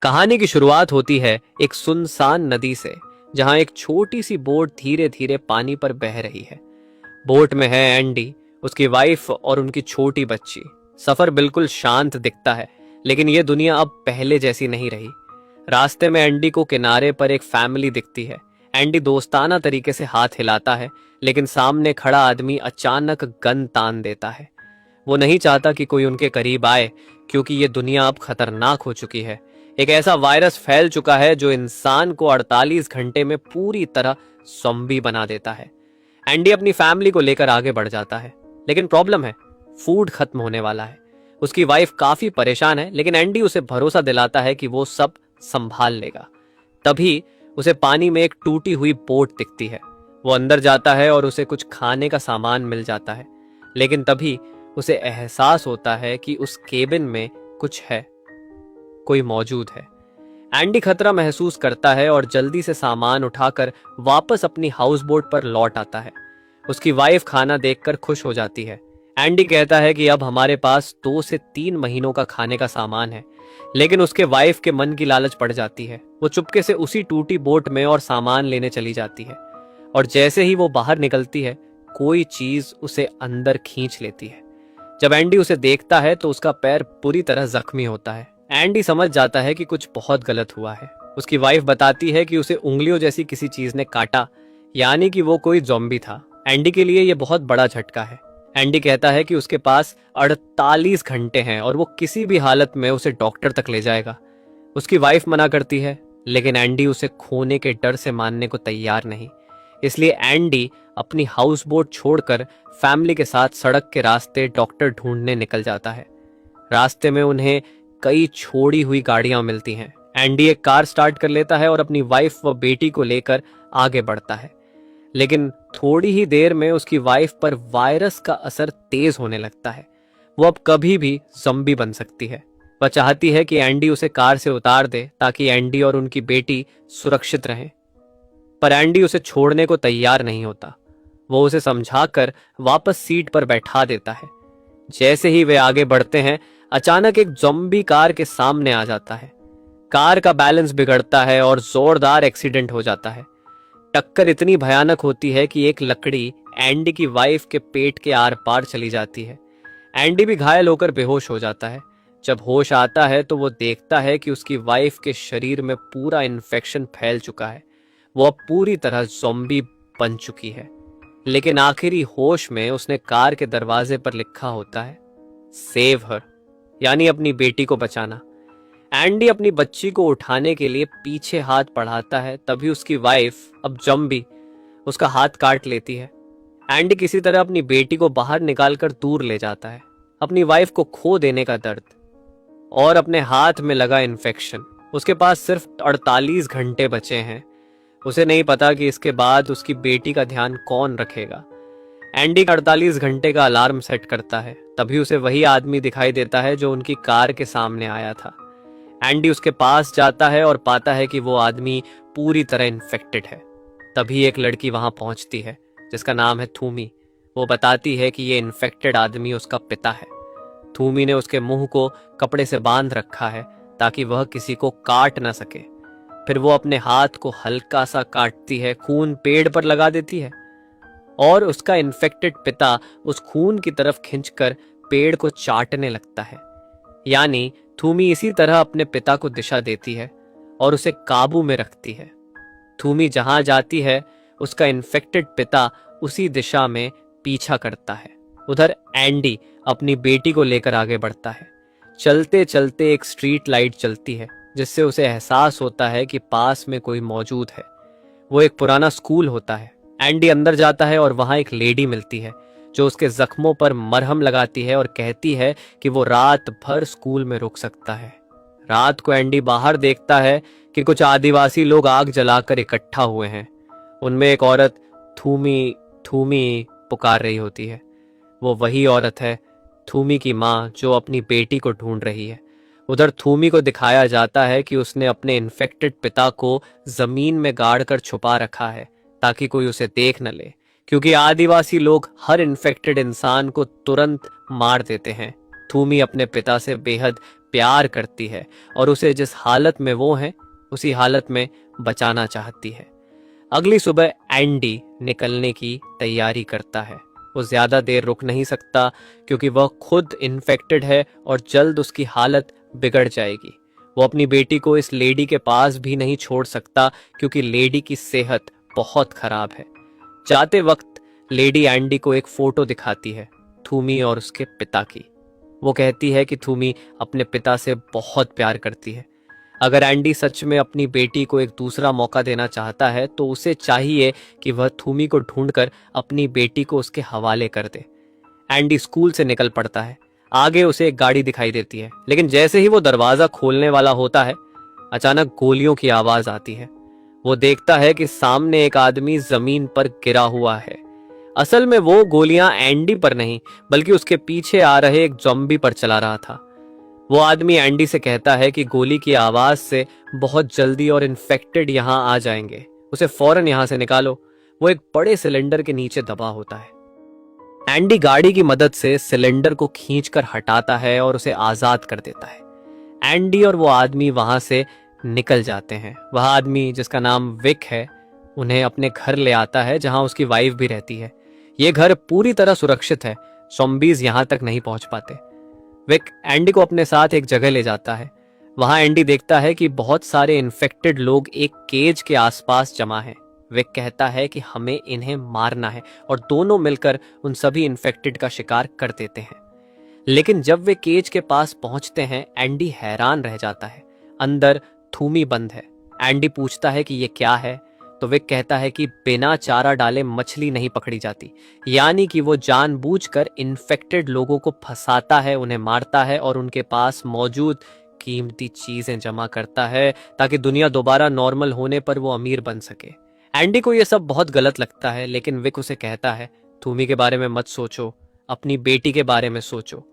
कहानी की शुरुआत होती है एक सुनसान नदी से, जहां एक छोटी सी बोट धीरे धीरे पानी पर बह रही है। बोट में है एंडी, उसकी वाइफ और उनकी छोटी बच्ची। सफर बिल्कुल शांत दिखता है, लेकिन यह दुनिया अब पहले जैसी नहीं रही। रास्ते में एंडी को किनारे पर एक फैमिली दिखती है। एंडी दोस्ताना तरीके से हाथ हिलाता है, लेकिन सामने खड़ा आदमी अचानक गन तान देता है। वो नहीं चाहता कि कोई उनके करीब आए, क्योंकि ये दुनिया अब खतरनाक हो चुकी है। एक ऐसा वायरस फैल चुका है जो इंसान को 48 घंटे में पूरी तरह ज़ॉम्बी बना देता है। एंडी अपनी फैमिली को लेकर आगे बढ़ जाता है, लेकिन प्रॉब्लम है, फूड खत्म होने वाला है। उसकी वाइफ काफी परेशान है, लेकिन एंडी उसे भरोसा दिलाता है कि वो सब संभाल लेगा। तभी उसे पानी में एक टूटी हुई बोट दिखती है। वो अंदर जाता है और उसे कुछ खाने का सामान मिल जाता है, लेकिन तभी उसे एहसास होता है कि उस केबिन में कुछ है, कोई मौजूद है। एंडी खतरा महसूस करता है और जल्दी से सामान उठाकर वापस अपनी हाउस बोट पर लौट आता है। उसकी वाइफ खाना देखकर खुश हो जाती है। एंडी कहता है कि अब हमारे पास 2 से 3 महीनों का खाने का सामान है, लेकिन उसके वाइफ के मन की लालच पड़ जाती है। वो चुपके से उसी टूटी बोट में और सामान लेने चली जाती है, और जैसे ही वो बाहर निकलती है, कोई चीज उसे अंदर खींच लेती है। जब एंडी उसे देखता है तो उसका पैर पूरी तरह जख्मी होता है। एंडी समझ जाता है कि कुछ बहुत गलत हुआ है। उसकी वाइफ बताती है कि उसे उंगलियों जैसी किसी चीज ने काटा, यानी कि वो कोई ज़ॉम्बी था। एंडी के लिए यह बहुत बड़ा झटका है। एंडी कहता है कि उसके पास 48 घंटे हैं और वो किसी भी हालत में उसे डॉक्टर तक ले जाएगा। उसकी वाइफ मना करती है, लेकिन एंडी उसे खोने के डर से मानने को तैयार नहीं। इसलिए एंडी अपनी हाउस बोट छोड़कर फैमिली के साथ सड़क के रास्ते डॉक्टर ढूंढने निकल जाता है। रास्ते में उन्हें कई छोड़ी हुई गाड़ियां मिलती हैं। एंडी एक कार स्टार्ट कर लेता है और अपनी वाइफ व बेटी को लेकर आगे बढ़ता है, लेकिन थोड़ी ही देर में उसकी वाइफ पर वायरस का असर तेज होने लगता है। वो अब कभी भी ज़ॉम्बी बन सकती है। वह चाहती है कि एंडी उसे कार से उतार दे, ताकि एंडी और उनकी बेटी सुरक्षित रहें। पर एंडी उसे छोड़ने को तैयार नहीं होता। वो उसे समझाकर वापस सीट पर बैठा देता है। जैसे ही वे आगे बढ़ते हैं, अचानक एक ज़ॉम्बी कार के सामने आ जाता है। कार का बैलेंस बिगड़ता है और जोरदार एक्सीडेंट हो जाता है। टक्कर इतनी भयानक होती है कि एक लकड़ी एंडी की वाइफ के पेट के आर पार चली जाती है। एंडी भी घायल होकर बेहोश हो जाता है। जब होश आता है तो वो देखता है कि उसकी वाइफ के शरीर में पूरा इन्फेक्शन फैल चुका है। वो अब पूरी तरह ज़ॉम्बी बन चुकी है। लेकिन आखिरी होश में उसने कार के दरवाजे पर लिखा होता है, सेव हर, यानी अपनी बेटी को बचाना। एंडी अपनी बच्ची को उठाने के लिए पीछे हाथ बढ़ाता है, तभी उसकी वाइफ, अब ज़ॉम्बी, उसका हाथ काट लेती है। एंडी किसी तरह अपनी बेटी को बाहर निकालकर दूर ले जाता है। अपनी वाइफ को खो देने का दर्द और अपने हाथ में लगा इन्फेक्शन। उसके पास सिर्फ 48 घंटे बचे हैं। उसे नहीं पता कि इसके बाद उसकी बेटी का ध्यान कौन रखेगा। एंडी 48 घंटे का अलार्म सेट करता है। तभी उसे वही आदमी दिखाई देता है जो उनकी कार के सामने आया था। एंडी उसके पास जाता है और पाता है कि वो आदमी पूरी तरह इन्फेक्टेड है। तभी एक लड़की वहां पहुंचती है, जिसका नाम है थूमी। वो बताती है कि ये इन्फेक्टेड आदमी उसका पिता है। थूमी ने उसके मुंह को कपड़े से बांध रखा है, ताकि वह किसी को काट ना सके। फिर वो अपने हाथ को हल्का सा काटती है, खून पेड़ पर लगा देती है, और उसका इन्फेक्टेड पिता उस खून की तरफ खिंचकर पेड़ को चाटने लगता है। यानी थूमी इसी तरह अपने पिता को दिशा देती है और उसे काबू में रखती है। थूमी जहां जाती है, उसका इन्फेक्टेड पिता उसी दिशा में पीछा करता है। उधर एंडी अपनी बेटी को लेकर आगे बढ़ता है। चलते चलते एक स्ट्रीट लाइट चलती है, जिससे उसे एहसास होता है कि पास में कोई मौजूद है। वो एक पुराना स्कूल होता है। एंडी अंदर जाता है और वहां एक लेडी मिलती है, जो उसके जख्मों पर मरहम लगाती है और कहती है कि वो रात भर स्कूल में रुक सकता है। रात को एंडी बाहर देखता है कि कुछ आदिवासी लोग आग जलाकर इकट्ठा हुए हैं। उनमें एक औरत थूमी थूमी पुकार रही होती है। वो वही औरत है, थूमी की माँ, जो अपनी बेटी को ढूंढ रही है। उधर थूमी को दिखाया जाता है कि उसने अपने इन्फेक्टेड पिता को जमीन में गाड़ कर छुपा रखा है, ताकि कोई उसे देख न ले, क्योंकि आदिवासी लोग हर इन्फेक्टेड इंसान को तुरंत मार देते हैं। थूमी अपने पिता से बेहद प्यार करती है और उसे जिस हालत में वो है उसी हालत में बचाना चाहती है। अगली सुबह एंडी निकलने की तैयारी करता है। वो ज्यादा देर रुक नहीं सकता क्योंकि वह खुद इन्फेक्टेड है और जल्द उसकी हालत बिगड़ जाएगी। वो अपनी बेटी को इस लेडी के पास भी नहीं छोड़ सकता क्योंकि लेडी की सेहत बहुत खराब है। जाते वक्त लेडी एंडी को एक फोटो दिखाती है, थूमी और उसके पिता की। वो कहती है कि थूमी अपने पिता से बहुत प्यार करती है। अगर एंडी सच में अपनी बेटी को एक दूसरा मौका देना चाहता है तो उसे चाहिए कि वह थूमी को ढूंढकर अपनी बेटी को उसके हवाले कर दे। एंडी स्कूल से निकल पड़ता है। आगे उसे एक गाड़ी दिखाई देती है, लेकिन जैसे ही वो दरवाजा खोलने वाला होता है अचानक गोलियों की आवाज आती है। वो देखता है कि सामने एक आदमी जमीन पर गिरा हुआ है। असल में वो गोलियां एंडी पर नहीं बल्कि उसके पीछे आ रहे एक ज़ॉम्बी पर चला रहा था। वो आदमी एंडी से कहता है कि गोली की आवाज से बहुत जल्दी और इन्फेक्टेड यहां आ जाएंगे, उसे फौरन यहां से निकालो। वो एक बड़े सिलेंडर के नीचे दबा होता है। एंडी गाड़ी की मदद से सिलेंडर को खींचकर हटाता है और उसे आजाद कर देता है। एंडी और वो आदमी वहां से निकल जाते हैं। वह आदमी जिसका नाम विक है उन्हें अपने घर ले आता है जहां उसकी वाइफ भी रहती है। ये घर पूरी तरह सुरक्षित है, ज़ॉम्बीज़ यहां तक नहीं पहुंच पाते। विक एंडी को अपने साथ एक जगह ले जाता है। वहां एंडी देखता है कि बहुत सारे इन्फेक्टेड लोग एक केज के आसपास जमा हैं। विक कहता है कि हमें इन्हें मारना है और दोनों मिलकर उन सभी इन्फेक्टेड का शिकार कर देते हैं। लेकिन जब वे केज के पास पहुंचते हैं एंडी हैरान रह जाता है। अंदर थूमी बंद है। एंडी पूछता है कि ये क्या है तो विक कहता है कि बिना चारा डाले मछली नहीं पकड़ी जाती, यानी कि वो जानबूझकर इन्फेक्टेड लोगों को फंसाता है, उन्हें मारता है और उनके पास मौजूद कीमती चीजें जमा करता है ताकि दुनिया दोबारा नॉर्मल होने पर वो अमीर बन सके। एंडी को ये सब बहुत गलत लगता है, लेकिन विक उसे कहता है थूमी के बारे में मत सोचो, अपनी बेटी के बारे में सोचो।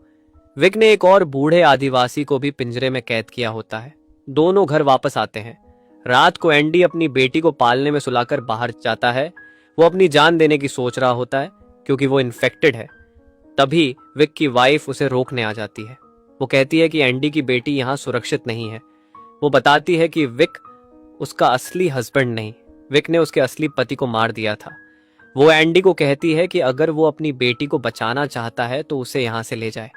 विक ने एक और बूढ़े आदिवासी को भी पिंजरे में कैद किया होता है। दोनों घर वापस आते हैं। रात को एंडी अपनी बेटी को पालने में सुलाकर बाहर जाता है। वो अपनी जान देने की सोच रहा होता है क्योंकि वो इन्फेक्टेड है। तभी विक की वाइफ उसे रोकने आ जाती है। वो कहती है कि एंडी की बेटी यहाँ सुरक्षित नहीं है। वो बताती है कि विक उसका असली हस्बैंड नहीं, विक ने उसके असली पति को मार दिया था। वो एंडी को कहती है कि अगर वो अपनी बेटी को बचाना चाहता है तो उसे यहाँ से ले जाए।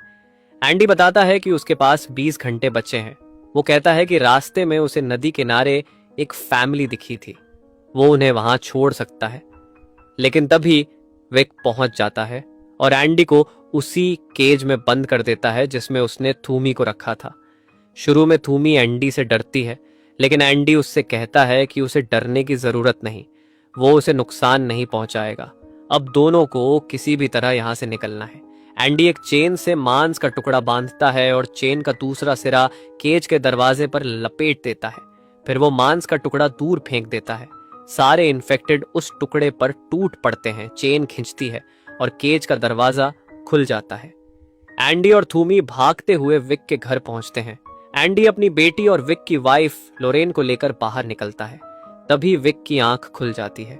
एंडी बताता है कि उसके पास 20 घंटे बचे हैं। वो कहता है कि रास्ते में उसे नदी किनारे एक फैमिली दिखी थी, वो उन्हें वहां छोड़ सकता है। लेकिन तभी विक पहुंच जाता है और एंडी को उसी केज में बंद कर देता है जिसमें उसने थूमी को रखा था। शुरू में थूमी एंडी से डरती है, लेकिन एंडी उससे कहता है कि उसे डरने की जरूरत नहीं, वो उसे नुकसान नहीं पहुंचाएगा। अब दोनों को किसी भी तरह यहां से निकलना है। एंडी एक चेन से मांस का टुकड़ा बांधता है और चेन का दूसरा सिरा केज के दरवाजे पर लपेट देता है। फिर वो मांस का टुकड़ा दूर फेंक देता है। सारे इन्फेक्टेड उस टुकड़े पर टूट पड़ते हैं। चेन खिंचती है और केज का दरवाजा खुल जाता है। एंडी और थूमी भागते हुए विक के घर पहुंचते हैं। एंडी अपनी बेटी और विक की वाइफ लोरेन को लेकर बाहर निकलता है। तभी विक की आंख खुल जाती है।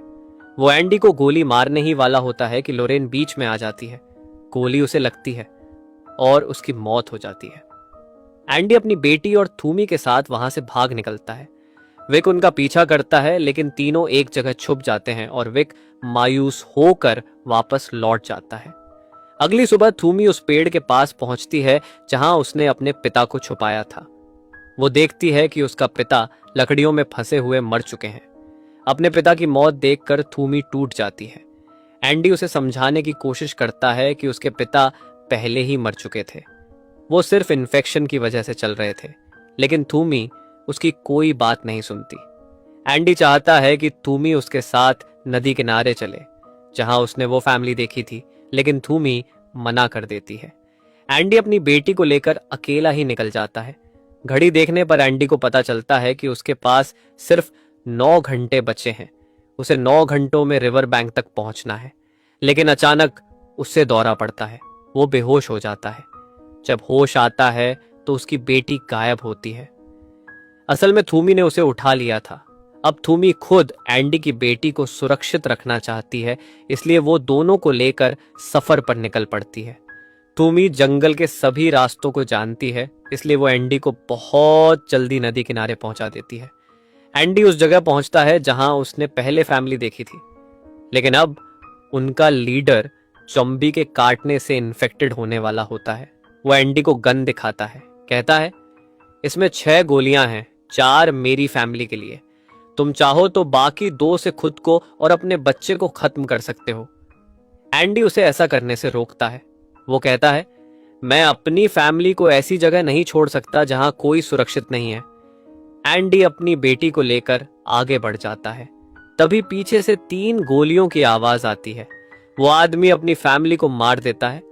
वो एंडी को गोली मारने ही वाला होता है कि लोरेन बीच में आ जाती है। गोली उसे लगती है और उसकी मौत हो जाती है। एंडी अपनी बेटी और थूमी के साथ वहां से भाग निकलता है। विक उनका पीछा करता है, लेकिन तीनों एक जगह छुप जाते हैं और विक मायूस होकर वापस लौट जाता है। अगली सुबह थूमी उस पेड़ के पास पहुंचती है जहां उसने अपने पिता को छुपाया था। वो देखती है कि उसका पिता लकड़ियों में फंसे हुए मर चुके हैं। अपने पिता की मौत देखकर थूमी टूट जाती है। एंडी उसे समझाने की कोशिश करता है कि उसके पिता पहले ही मर चुके थे, वो सिर्फ इन्फेक्शन की वजह से चल रहे थे, लेकिन थूमी उसकी कोई बात नहीं सुनती। एंडी चाहता है कि थूमी उसके साथ नदी किनारे चले जहां उसने वो फैमिली देखी थी, लेकिन थूमी मना कर देती है। एंडी अपनी बेटी को लेकर अकेला ही निकल जाता है। घड़ी देखने पर एंडी को पता चलता है कि उसके पास सिर्फ 9 घंटे बचे हैं। उसे 9 घंटों में रिवर बैंक तक पहुंचना है, लेकिन अचानक उससे दौरा पड़ता है। वो बेहोश हो जाता है। जब होश आता है तो उसकी बेटी गायब होती है। असल में थूमी ने उसे उठा लिया था। अब थूमी खुद एंडी की बेटी को सुरक्षित रखना चाहती है, इसलिए वो दोनों को लेकर सफर पर निकल पड़ती है। थूमी जंगल के सभी रास्तों को जानती है, इसलिए वो एंडी को बहुत जल्दी नदी किनारे पहुंचा देती है। एंडी उस जगह पहुंचता है जहां उसने पहले फैमिली देखी थी, लेकिन अब उनका लीडर ज़ॉम्बी के काटने से इन्फेक्टेड होने वाला होता है। वो एंडी को गन दिखाता है, कहता है इसमें 6 गोलियां हैं, 4 मेरी फैमिली के लिए। तुम चाहो तो बाकी 2 से खुद को और अपने बच्चे को खत्म कर सकते हो। एंडी उसे ऐसा करने से रोकता है। वो कहता है मैं अपनी फैमिली को ऐसी जगह नहीं छोड़ सकता जहां कोई सुरक्षित नहीं है। एंडी अपनी बेटी को लेकर आगे बढ़ जाता है। तभी पीछे से 3 गोलियों की आवाज आती है। वो आदमी अपनी फैमिली को मार देता है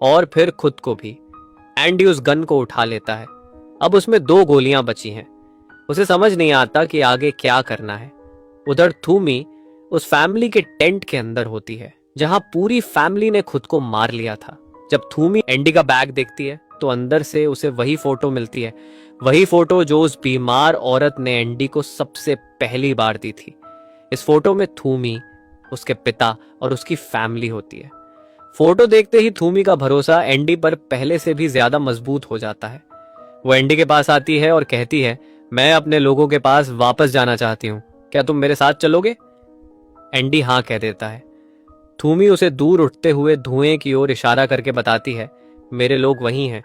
और फिर खुद को भी। एंडी उस गन को उठा लेता है। अब उसमें 2 गोलियां बची हैं। उसे समझ नहीं आता कि आगे क्या करना है। उधर थूमी उस फैमिली के टेंट के अंदर होती है जहां पूरी फैमिली ने खुद को मार लिया था। जब थूमी एंडी का बैग देखती है तो अंदर से उसे वही फोटो मिलती है, वही फोटो जो उस बीमार औरत ने एंडी को सबसे पहली बार दी थी। इस फोटो में थूमी, उसके पिता और उसकी फैमिली होती है। फोटो देखते ही थूमी का भरोसा एंडी पर पहले से भी ज्यादा मजबूत हो जाता है। वो एंडी के पास आती है और कहती है मैं अपने लोगों के पास वापस जाना चाहती हूँ, क्या तुम मेरे साथ चलोगे? एंडी हाँ कह देता है। थूमी उसे दूर उठते हुए धुएं की ओर इशारा करके बताती है मेरे लोग वहीं हैं।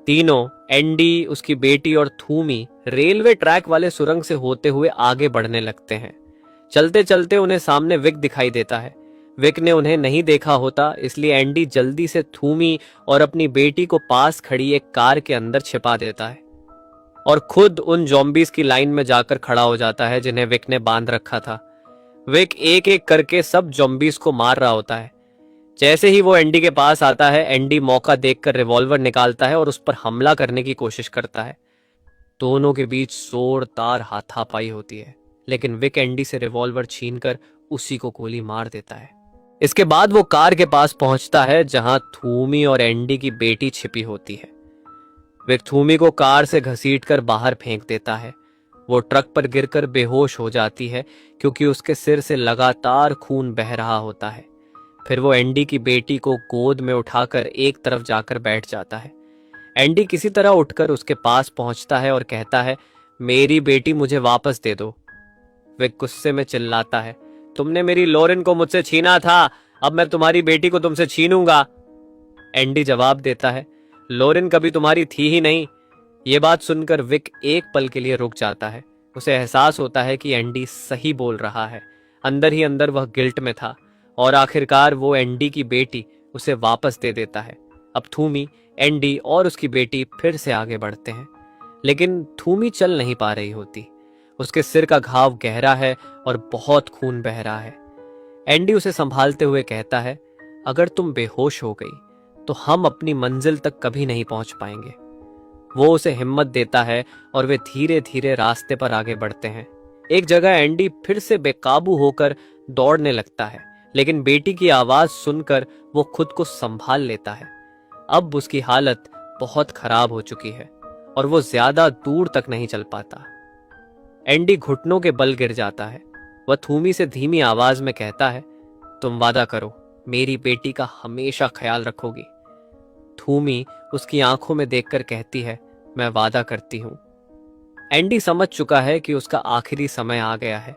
तीनों, एंडी, उसकी बेटी और थूमी, रेलवे ट्रैक वाले सुरंग से होते हुए आगे बढ़ने लगते हैं। चलते चलते उन्हें सामने विक दिखाई देता है। विक ने उन्हें नहीं देखा होता, इसलिए एंडी जल्दी से थूमी और अपनी बेटी को पास खड़ी एक कार के अंदर छिपा देता है और खुद उन ज़ॉम्बीज़ की लाइन में जाकर खड़ा हो जाता है जिन्हें विक ने बांध रखा था। विक एक एक करके सब ज़ॉम्बीज़ को मार रहा होता है। जैसे ही वो एंडी के पास आता है, एंडी मौका देखकर रिवॉल्वर निकालता है और उस पर हमला करने की कोशिश करता है। दोनों के बीच जोरदार हाथापाई होती है, लेकिन विक एंडी से रिवॉल्वर छीनकर उसी को गोली मार देता है। इसके बाद वो कार के पास पहुंचता है जहां थूमी और एंडी की बेटी छिपी होती है। विक थूमी को कार से घसीटकर बाहर फेंक देता है। वो ट्रक पर गिरकर बेहोश हो जाती है क्योंकि उसके सिर से लगातार खून बह रहा होता है। फिर वो एंडी की बेटी को गोद में उठाकर एक तरफ जाकर बैठ जाता है। एंडी किसी तरह उठकर उसके पास पहुंचता है और कहता है मेरी बेटी मुझे वापस दे दो। विक गुस्से में चिल्लाता है तुमने मेरी लॉरेन को मुझसे छीना था, अब मैं तुम्हारी बेटी को तुमसे छीनूंगा। एंडी जवाब देता है लॉरेन कभी तुम्हारी थी ही नहीं। ये बात सुनकर विक एक पल के लिए रुक जाता है। उसे एहसास होता है कि एंडी सही बोल रहा है। अंदर ही अंदर वह गिल्ट में था और आखिरकार वो एंडी की बेटी उसे वापस दे देता है। अब थूमी, एंडी और उसकी बेटी फिर से आगे बढ़ते हैं, लेकिन थूमी चल नहीं पा रही होती। उसके सिर का घाव गहरा है और बहुत खून बह रहा है। एंडी उसे संभालते हुए कहता है अगर तुम बेहोश हो गई तो हम अपनी मंजिल तक कभी नहीं पहुंच पाएंगे। वो उसे हिम्मत देता है और वे धीरे धीरे रास्ते पर आगे बढ़ते हैं। एक जगह एंडी फिर से बेकाबू होकर दौड़ने लगता है, लेकिन बेटी की आवाज सुनकर वो खुद को संभाल लेता है। अब उसकी हालत बहुत खराब हो चुकी है और वो ज्यादा दूर तक नहीं चल पाता। एंडी घुटनों के बल गिर जाता है। वह थूमी से धीमी आवाज में कहता है तुम वादा करो मेरी बेटी का हमेशा ख्याल रखोगी। थूमी उसकी आंखों में देखकर कहती है मैं वादा करती हूं। एंडी समझ चुका है कि उसका आखिरी समय आ गया है।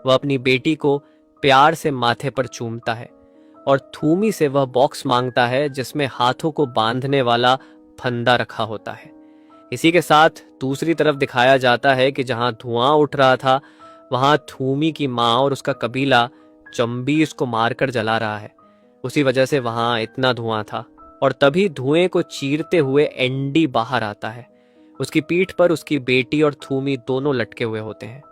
वह अपनी बेटी को प्यार से माथे पर चूमता है और थूमी से वह बॉक्स मांगता है जिसमें हाथों को बांधने वाला फंदा रखा होता है। इसी के साथ दूसरी तरफ दिखाया जाता है कि जहां धुआं उठ रहा था वहां थूमी की मां और उसका कबीला ज़ॉम्बीज़ को मारकर जला रहा है। उसी वजह से वहां इतना धुआं था और तभी धुएं को चीरते हुए एंडी बाहर आता है। उसकी पीठ पर उसकी बेटी और थूमी दोनों लटके हुए होते हैं।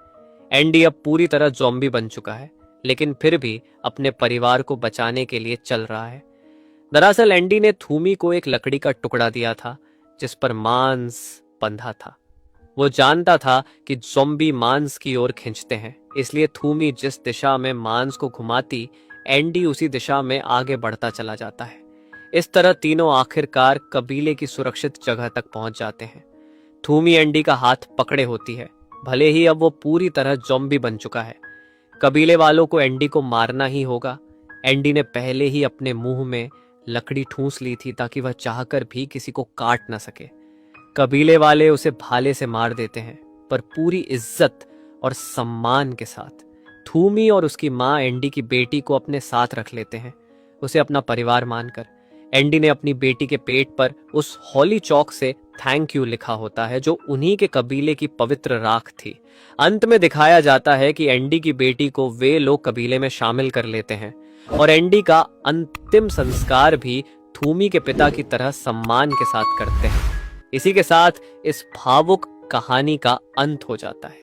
एंडी अब पूरी तरह ज़ॉम्बी बन चुका है, लेकिन फिर भी अपने परिवार को बचाने के लिए चल रहा है। दरअसल एंडी ने थूमी को एक लकड़ी का टुकड़ा दिया था जिस पर मांस बंधा था। वो जानता था कि ज़ॉम्बी मांस की ओर खींचते हैं, इसलिए थूमी जिस दिशा में मांस को घुमाती एंडी उसी दिशा में आगे बढ़ता चला जाता है। इस तरह तीनों आखिरकार कबीले की सुरक्षित जगह तक पहुंच जाते हैं। थूमी एंडी का हाथ पकड़े होती है, भले ही अब वो पूरी तरह ज़ॉम्बी बन चुका है। कबीले वालों को एंडी को मारना ही होगा। एंडी ने पहले ही अपने मुंह में लकड़ी ठूंस ली थी ताकि वह चाहकर भी किसी को काट ना सके। कबीले वाले उसे भाले से मार देते हैं, पर पूरी इज्जत और सम्मान के साथ। थूमी और उसकी माँ एंडी की बेटी को अपने साथ रख लेते हैं, उसे अपना परिवार मानकर। एंडी ने अपनी बेटी के पेट पर उस हॉली चौक से थैंक यू लिखा होता है, जो उन्हीं के कबीले की पवित्र राख थी। अंत में दिखाया जाता है कि एंडी की बेटी को वे लोग कबीले में शामिल कर लेते हैं और एंडी का अंतिम संस्कार भी थूमी के पिता की तरह सम्मान के साथ करते हैं। इसी के साथ इस भावुक कहानी का अंत हो जाता है।